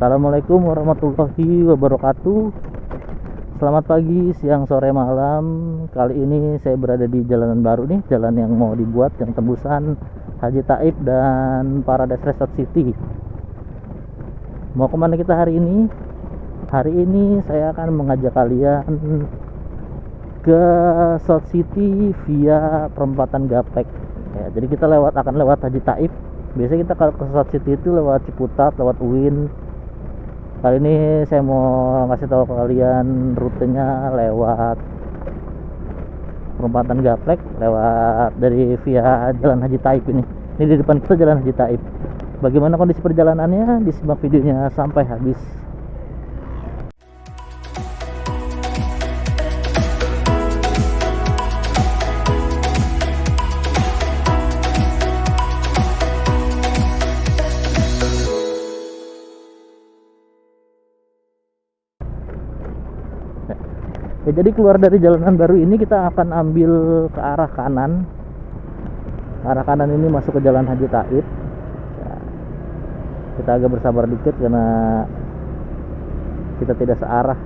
Assalamualaikum warahmatullahi wabarakatuh. Selamat pagi, siang, sore, malam. Kali ini saya berada di jalanan baru nih, jalan yang mau dibuat, yang tembusan Haji Taib dan Paradise Resort City. Mau kemana kita hari ini? Hari ini saya akan mengajak kalian ke South City via perempatan Gaptek. Ya, jadi kita akan lewat Haji Taib. Biasanya kita kalau ke South City itu lewat Ciputat, lewat UIN. Kali ini saya mau ngasih tahu ke kalian rutenya lewat perempatan Gaplek, lewat dari via Jalan Haji Taib ini. Ini di depan kita Jalan Haji Taib. Bagaimana kondisi perjalanannya? Disimak videonya sampai habis. Ya, jadi keluar dari jalanan baru ini kita akan ambil ke arah kanan. Arah kanan ini masuk ke Jalan Haji Taib. Ya, kita agak bersabar dikit karena kita tidak searah.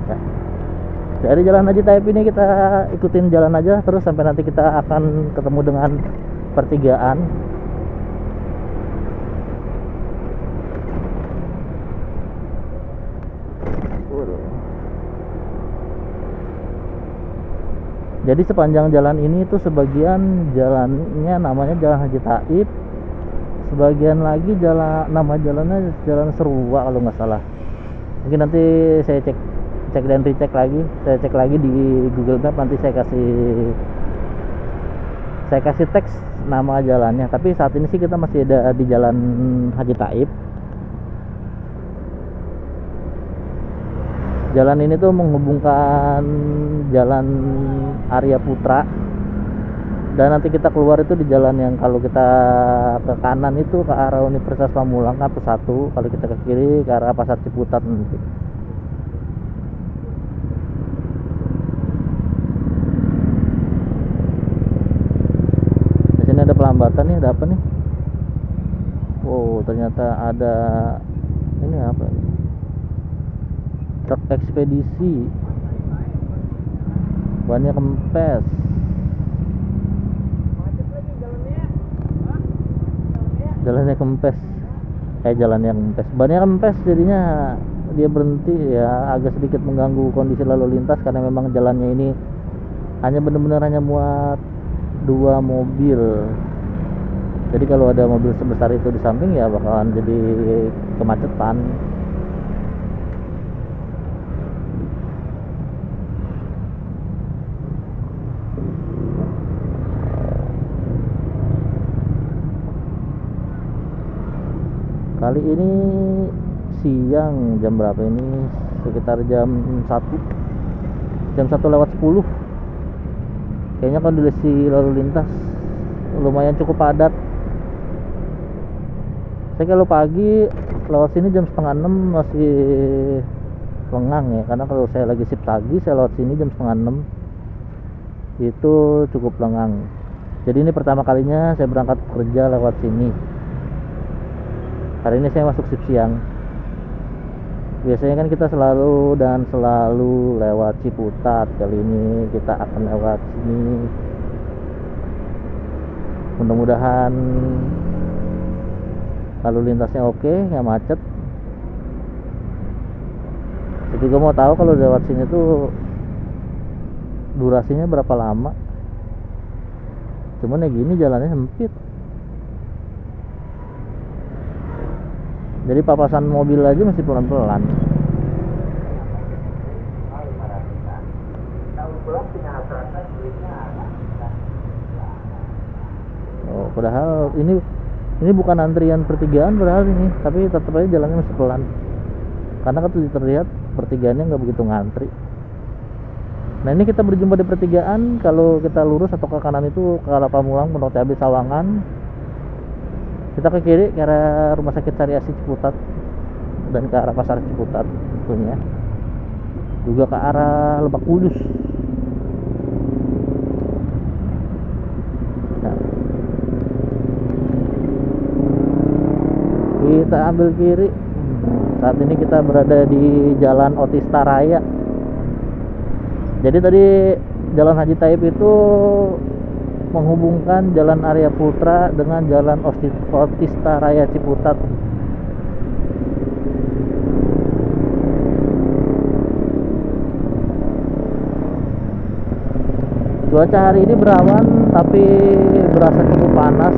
Ya. Dari Jalan Haji Taib ini kita ikutin jalan aja terus sampai nanti kita akan ketemu dengan pertigaan. Jadi sepanjang jalan ini tuh sebagian jalannya namanya Jalan Haji Taib, sebagian lagi nama jalannya Jalan Serua kalau nggak salah. Mungkin nanti saya cek dan recheck lagi, saya cek lagi di Google Map, nanti saya kasih teks nama jalannya. Tapi saat ini sih kita masih ada di Jalan Haji Taib. Jalan ini tuh menghubungkan Jalan Arya Putra, dan nanti kita keluar itu di jalan yang kalau kita ke kanan itu ke arah Universitas Pamulang Kampus 1, kalau kita ke kiri ke arah Pasar Ciputat nanti. Di sini ada pelambatan nih, ada apa nih? Oh, ternyata ada ini apa ini? Truk ekspedisi, bannya kempes. Jalannya kempes, jalannya kempes, bannya kempes, jadinya dia berhenti. Ya agak sedikit mengganggu kondisi lalu lintas karena memang jalannya ini hanya benar-benar hanya muat 2 mobil. Jadi kalau ada mobil sebesar itu di samping ya bakalan jadi kemacetan. Kali ini siang, jam berapa ini? Sekitar jam 1 lewat 10. Kayaknya kondisi lalu lintas lumayan cukup padat. Saya kalau pagi lewat sini jam setengah 6 masih lengang ya, karena kalau saya lagi shift pagi saya lewat sini jam setengah 6 itu cukup lengang. Jadi ini pertama kalinya saya berangkat kerja lewat sini. Hari ini saya masuk shift siang. Biasanya kan kita selalu lewat Ciputat. Kali ini kita akan lewat sini. Mudah-mudahan lalu lintasnya oke, nggak macet. Saya juga mau tahu kalau lewat sini tuh durasinya berapa lama. Cuman ya gini jalannya sempit. Jadi papasan mobil aja masih pelan-pelan. Oh, padahal ini bukan antrian pertigaan padahal ini, tapi tetap aja jalannya masih pelan. Karena kan terlihat pertigaannya nggak begitu ngantri. Nah ini kita berjumpa di pertigaan. Kalau kita lurus atau ke kanan itu ke arah Pamulang, Pondok Cabe, Sawangan. Kita ke kiri ke arah Rumah Sakit Sariasi Ciputat dan ke arah Pasar Ciputat tentunya. Juga ke arah Lebak Bulus. Nah, kita ambil kiri. Saat ini kita berada di Jalan Otista Raya. Jadi tadi Jalan Haji Thaib itu menghubungkan Jalan Arya Putra dengan Jalan Otista Raya Ciputat. Cuaca hari ini berawan tapi berasa cukup panas.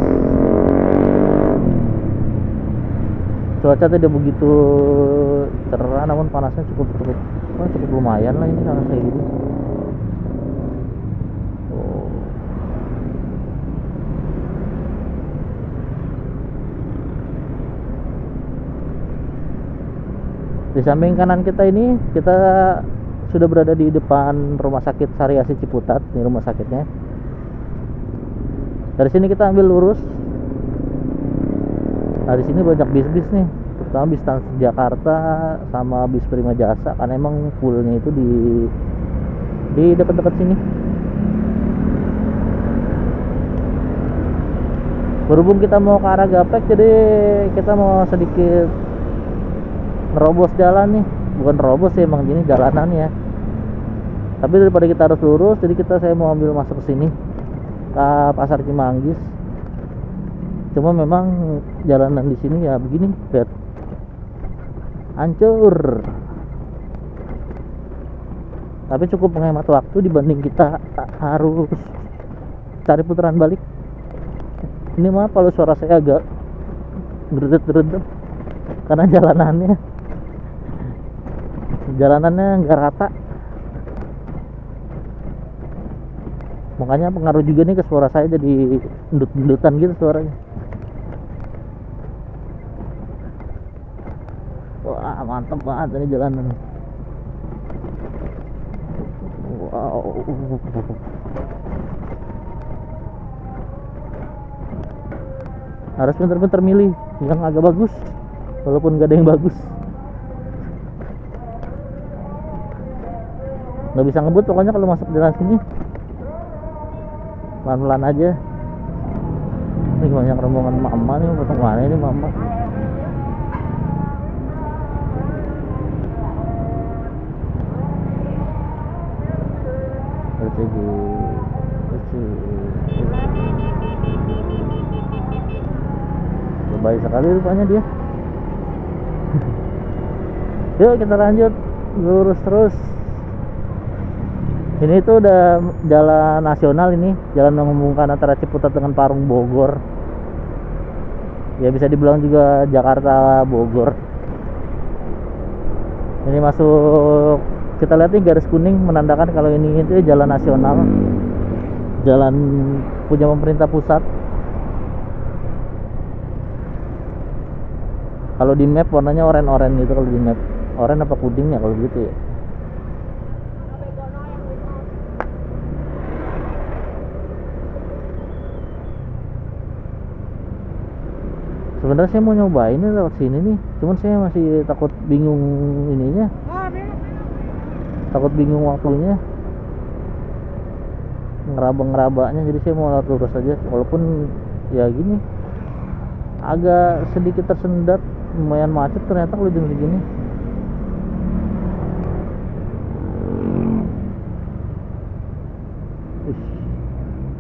Cuaca tidak begitu cerah namun panasnya cukup lumayan lah ini karena kayak gini. Di samping kanan kita ini kita sudah berada di depan Rumah Sakit Sariasi Ciputat. Ini rumah sakitnya. Dari sini kita ambil lurus. Nah, di sini banyak bis-bis nih, terutama bis Transjakarta sama bis Prima Jasa, karena emang fullnya itu di dekat-dekat sini. Berhubung kita mau ke arah Gapek, jadi kita mau sedikit nerobos jalan nih. Bukan nerobos sih, emang gini jalanannya. Tapi daripada kita harus lurus, jadi saya mau ambil masuk ke sini, ke Pasar Cimanggis. Cuma memang jalanan di sini ya begini, lihat, hancur. Tapi cukup menghemat waktu dibanding kita harus cari putaran balik. Ini mah kalau suara saya agak geredet-geredet karena jalanannya nggak rata. Makanya pengaruh juga nih ke suara saya, jadi endut-endutan gitu suaranya. Wah, mantep banget ini jalanan. Wow. Harus pinter-pinter milih yang agak bagus, walaupun gak ada yang bagus. Nggak bisa ngebut pokoknya kalau masuk jalan sini. Pelan-pelan aja. Ini banyak rombongan mama nih, potong mana ini mama. Baik sekali rupanya dia. Yuk kita lanjut lurus terus. Ini tuh udah jalan nasional, ini jalan menghubungkan antara Ciputat dengan Parung Bogor. Ya bisa dibilang juga Jakarta Bogor. Ini masuk, kita lihat nih garis kuning menandakan kalau ini itu jalan nasional, jalan punya pemerintah pusat. Kalau di map warnanya oranye-oranye gitu, kalau di map oranye apa kuning ya kalau gitu ya. Sebenarnya saya mau nyobain ini lewat sini nih, cuman saya masih takut bingung ininya, takut bingung waktunya, ngeraba-ngerabanya. Jadi saya mau lewat lurus aja, walaupun ya gini agak sedikit tersendat, lumayan macet ternyata kalau jam segini.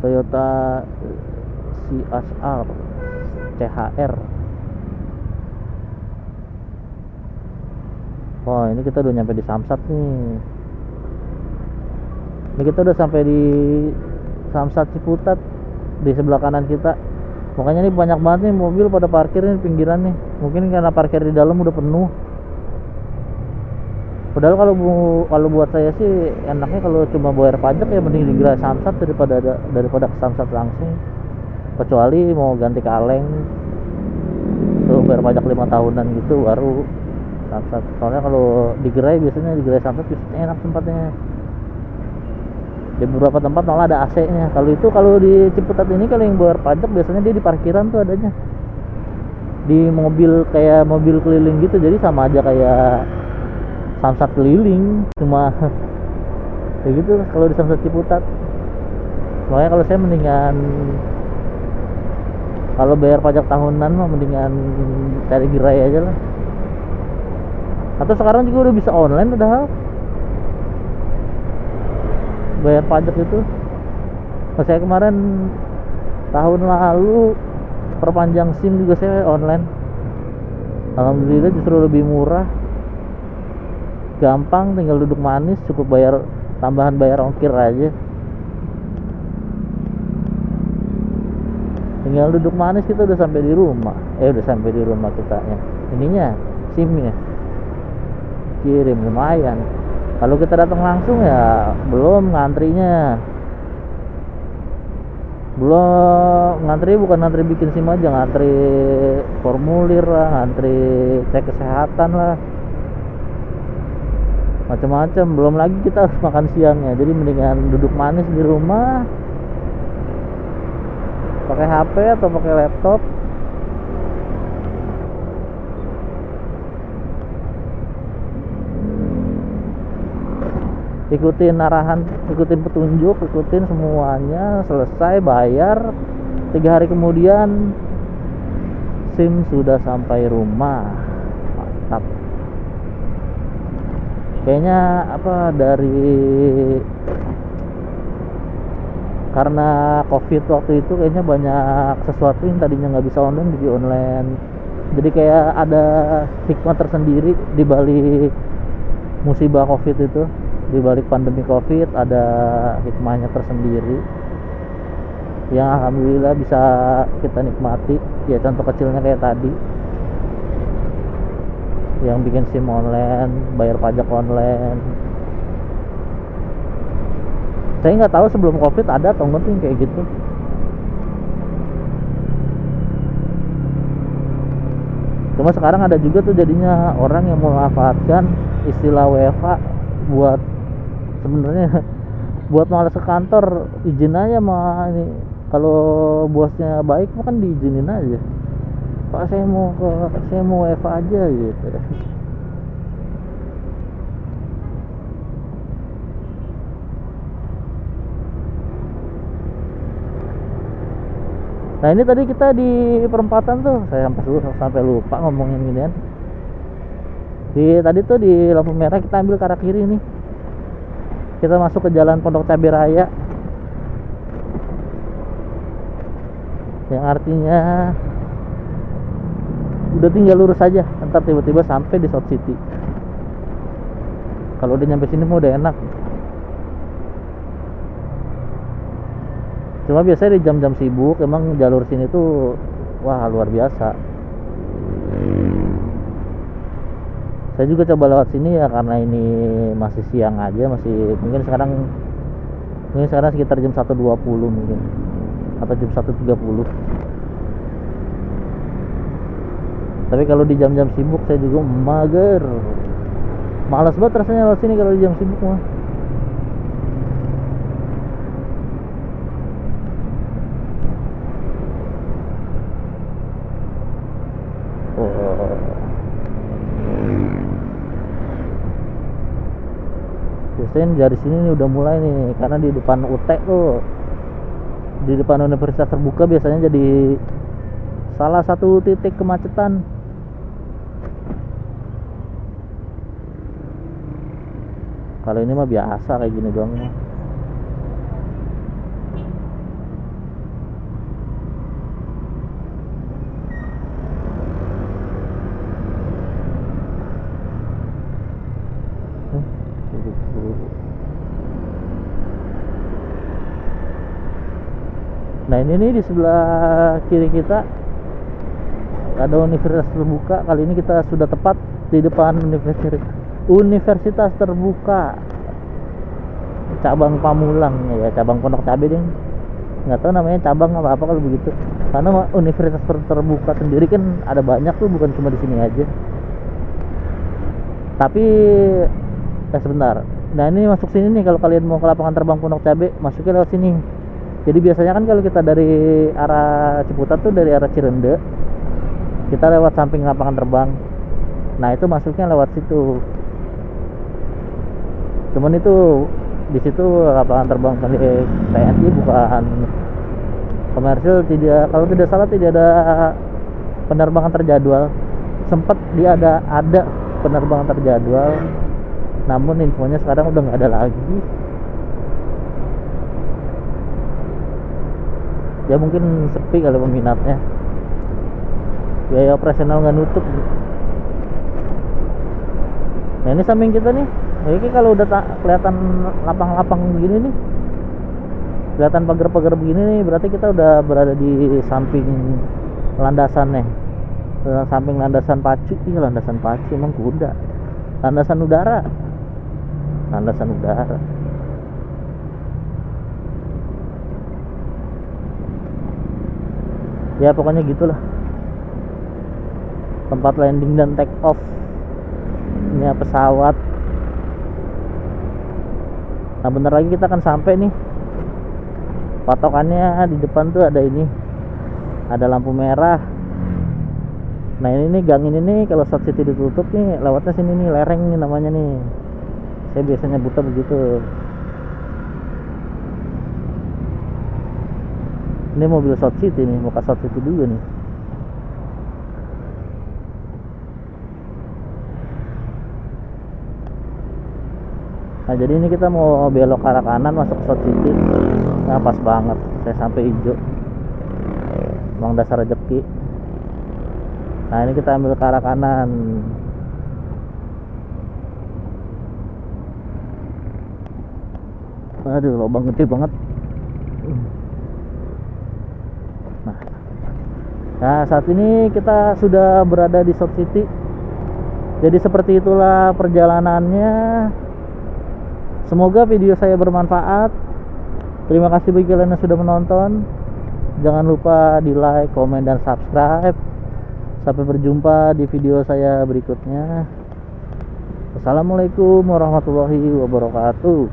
Toyota CHR Oh, ini kita udah nyampe di Samsat nih. Ini kita udah sampai di Samsat Ciputat, di sebelah kanan kita. Makanya ini banyak banget nih mobil pada parkir nih pinggiran nih. Mungkin karena parkir di dalam udah penuh. Padahal kalau buat saya sih enaknya kalau cuma bayar pajak ya mending di Gerai Samsat daripada ke Samsat langsung. Kecuali mau ganti kaleng tuh bayar pajak 5 tahunan gitu baru Samsat. Soalnya kalau di Gerai biasanya di Gerai Samsat biasanya enak tempatnya. Di beberapa tempat malah ada AC-nya. Kalau di Ciputat ini kalau yang bayar pajak biasanya dia di parkiran tuh adanya. Di mobil kayak mobil keliling gitu. Jadi sama aja kayak Samsat keliling, cuma kayak gitu kalau di Samsat Ciputat. Makanya kalau saya mendingan Kalau bayar pajak tahunan mah mendingan cari gerai aja lah. Atau sekarang juga udah bisa online udah bayar pajak itu. Nah, saya kemarin tahun lalu perpanjang SIM juga saya online. Alhamdulillah justru lebih murah, gampang, tinggal duduk manis, cukup bayar tambahan bayar ongkir aja. Tinggal duduk manis kita udah sampai di rumah. Udah sampai di rumah kita ya. Ininya SIM-nya kirim lumayan. Kalau kita datang langsung ya belum ngantrinya. Belum ngantri, bukan ngantri bikin SIM aja, ngantri formulir lah, ngantri cek kesehatan lah, macam-macam. Belum lagi kita harus makan siangnya. Jadi mendingan duduk manis di rumah, pakai HP atau pakai laptop, ikutin arahan, ikutin petunjuk, ikutin semuanya, selesai bayar, 3 hari kemudian SIM sudah sampai rumah. Mantap. Kayaknya karena COVID waktu itu kayaknya banyak sesuatu yang tadinya nggak bisa online jadi online. Jadi kayak ada hikmah tersendiri di balik musibah COVID itu. Di balik pandemi COVID ada hikmahnya tersendiri yang alhamdulillah bisa kita nikmati. Ya contoh kecilnya kayak tadi, yang bikin SIM online, bayar pajak online. Saya nggak tahu sebelum COVID ada atau enggak kayak gitu. Cuma sekarang ada juga tuh jadinya orang yang memanfaatkan istilah WFH buat sebenarnya buat malas ke kantor. Izin aja mah ini, kalau bosnya baik mah kan diizinin aja. Pak saya mau WFH aja gitu. Nah ini tadi kita di perempatan tuh, saya sampai lupa ngomongin ginian. Tadi tuh di lampu merah kita ambil ke arah kiri nih. Kita masuk ke jalan Pondok Cabe Raya, yang artinya udah tinggal lurus aja, ntar tiba-tiba sampai di South City. Kalau udah nyampe sini mah udah enak. Cuma biasanya di jam-jam sibuk emang jalur sini tuh wah luar biasa. Saya juga coba lewat sini ya karena ini masih siang aja, masih mungkin sekarang sekitar jam 1.20 mungkin atau jam 1.30. Tapi kalau di jam-jam sibuk saya juga mager. Malas banget rasanya lewat sini kalau di jam sibuk mah. Biasanya dari sini nih udah mulai nih, karena di depan UT tuh, di depan Universitas Terbuka biasanya jadi salah satu titik kemacetan. Kalau ini mah biasa kayak gini doang mah. Nah ini nih di sebelah kiri kita ada Universitas Terbuka. Kali ini kita sudah tepat di depan Universitas Terbuka cabang Pamulang ya, cabang Pondok Cabe deh. Nggak tahu namanya cabang apa kalau begitu. Karena Universitas Terbuka sendiri kan ada banyak tuh, bukan cuma di sini aja. Tapi sebentar. Nah ini masuk sini nih, kalau kalian mau ke lapangan terbang Pondok Cabe masuknya lewat sini. Jadi biasanya kan kalau kita dari arah Ciputat tuh, dari arah Cirende, kita lewat samping lapangan terbang. Nah itu masuknya lewat situ. Cuman itu di situ lapangan terbang milik TNI, Komersil tidak, kalau tidak salah tidak ada penerbangan terjadwal. Sempat dia ada penerbangan terjadwal, namun infonya sekarang udah nggak ada lagi. Ya mungkin sepi kali peminatnya, biaya operasional nggak nutup. Nah ini samping kita nih, ini kalau udah kelihatan lapang-lapang begini nih, kelihatan pagar-pagar begini nih, berarti kita udah berada di samping landasan nih, samping landasan pacu. Iya, landasan pacu emang kuda, landasan udara, landasan udara. Ya pokoknya gitulah tempat landing dan take off ini pesawat. Nah bentar lagi kita akan sampai nih. Patokannya di depan tuh ada ini, ada lampu merah. Nah ini nih gang ini nih, kalau South City ditutup nih, lewatnya sini nih, lereng nih namanya nih. Saya biasanya buta begitu. Ini mobil South City nih, mau ke South City juga nih. Nah jadi ini kita mau belok ke arah kanan masuk ke South City. Nah pas banget saya sampai hijau, emang dasar rezeki. Nah ini kita ambil ke arah kanan. Aduh lubang gede banget. Nah saat ini kita sudah berada di South City. Jadi seperti itulah perjalanannya. Semoga video saya bermanfaat. Terima kasih bagi kalian yang sudah menonton. Jangan lupa di like, komen, dan subscribe. Sampai berjumpa di video saya berikutnya. Wassalamualaikum warahmatullahi wabarakatuh.